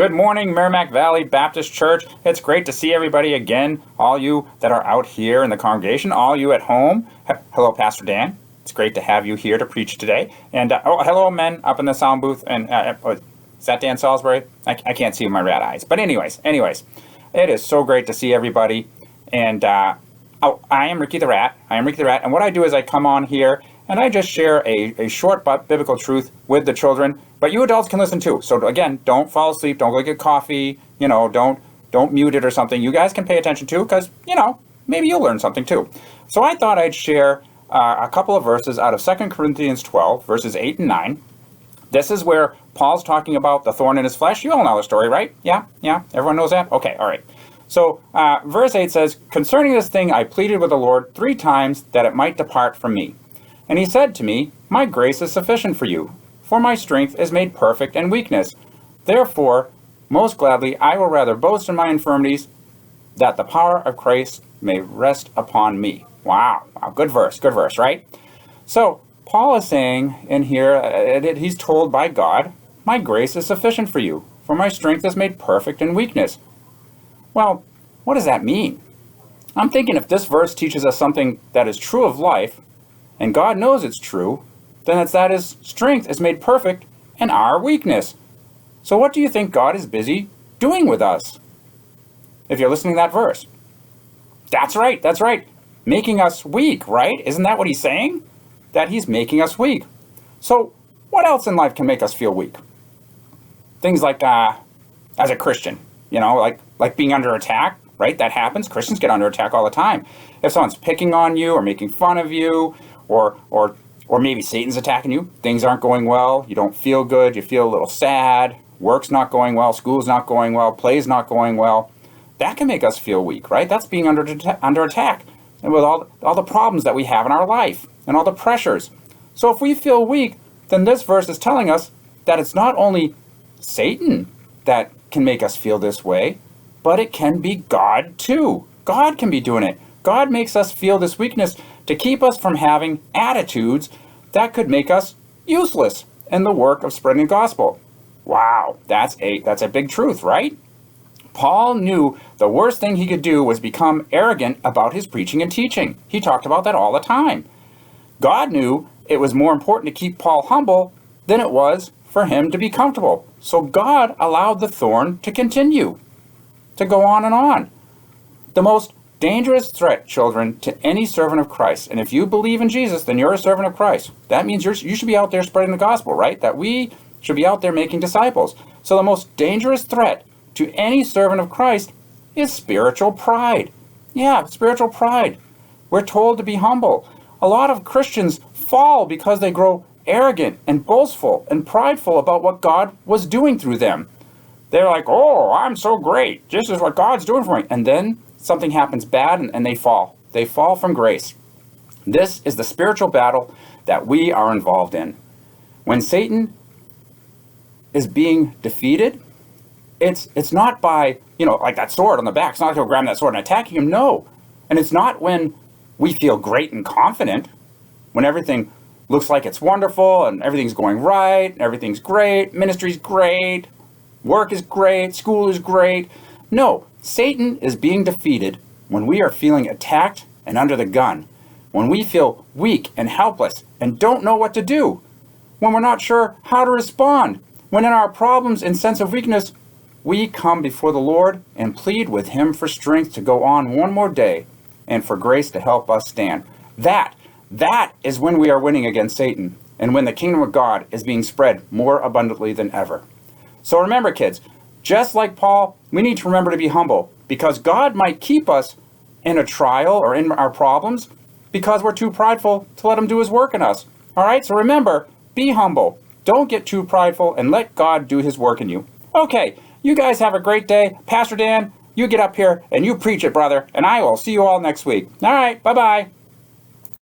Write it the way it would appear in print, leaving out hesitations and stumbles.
Good morning, Merrimack Valley Baptist Church. It's great to see everybody again, all you that are out here in the congregation, all you at home. Hello, Pastor Dan. It's great to have you here to preach today. And hello, men up in the sound booth. And is that Dan Salisbury? I can't see with my rat eyes. But anyways, it is so great to see everybody. And I am Ricky the Rat. And what I do is I come on here and I just share a short but biblical truth with the children. But you adults can listen too. So again, don't fall asleep. Don't go get coffee. Don't mute it or something. You guys can pay attention too, because maybe you'll learn something too. So I thought I'd share a couple of verses out of 2 Corinthians 12, verses 8 and 9. This is where Paul's talking about the thorn in his flesh. You all know the story, right? Yeah? Everyone knows that? Okay, all right. So verse 8 says, "Concerning this thing I pleaded with the Lord 3 times that it might depart from me. And he said to me, My grace is sufficient for you, for my strength is made perfect in weakness. Therefore, most gladly I will rather boast in my infirmities, that the power of Christ may rest upon me." Wow, good verse, right? So Paul is saying in here, he's told by God, "My grace is sufficient for you, for my strength is made perfect in weakness." Well, what does that mean? I'm thinking if this verse teaches us something that is true of life, and God knows it's true, then it's that his strength is made perfect in our weakness. So what do you think God is busy doing with us? If you're listening to that verse. That's right. Making us weak, right? Isn't that what he's saying? That he's making us weak. So what else in life can make us feel weak? Things like, as a Christian, like being under attack, right? That happens. Christians get under attack all the time. If someone's picking on you or making fun of you, or maybe Satan's attacking you, things aren't going well, you don't feel good, you feel a little sad, work's not going well, school's not going well, play's not going well, that can make us feel weak, right? That's being under attack, and with all the problems that we have in our life, and all the pressures. So if we feel weak, then this verse is telling us that it's not only Satan that can make us feel this way, but it can be God too. God can be doing it. God makes us feel this weakness to keep us from having attitudes that could make us useless in the work of spreading the gospel. Wow, that's a big truth, right? Paul knew the worst thing he could do was become arrogant about his preaching and teaching. He talked about that all the time. God knew it was more important to keep Paul humble than it was for him to be comfortable. So God allowed the thorn to continue, to go on and on. The most dangerous threat, children, to any servant of Christ. And if you believe in Jesus, then you're a servant of Christ. That means you should be out there spreading the gospel, right? That we should be out there making disciples. So the most dangerous threat to any servant of Christ is spiritual pride. Yeah, spiritual pride. We're told to be humble. A lot of Christians fall because they grow arrogant and boastful and prideful about what God was doing through them. They're like, "Oh, I'm so great. This is what God's doing for me." And then something happens bad and they fall. They fall from grace. This is the spiritual battle that we are involved in. When Satan is being defeated, it's not by, like that sword on the back. It's not like grabbing that sword and attacking him. No. And it's not when we feel great and confident, when everything looks like it's wonderful and everything's going right, everything's great, ministry's great, work is great, school is great. No, Satan is being defeated when we are feeling attacked and under the gun, when we feel weak and helpless and don't know what to do, when we're not sure how to respond, when in our problems and sense of weakness, we come before the Lord and plead with him for strength to go on one more day and for grace to help us stand. That is when we are winning against Satan and when the kingdom of God is being spread more abundantly than ever. So remember, kids, just like Paul, we need to remember to be humble, because God might keep us in a trial or in our problems because we're too prideful to let him do his work in us. All right, so remember, be humble. Don't get too prideful and let God do his work in you. Okay, you guys have a great day. Pastor Dan, you get up here and you preach it, brother, and I will see you all next week. All right, bye-bye.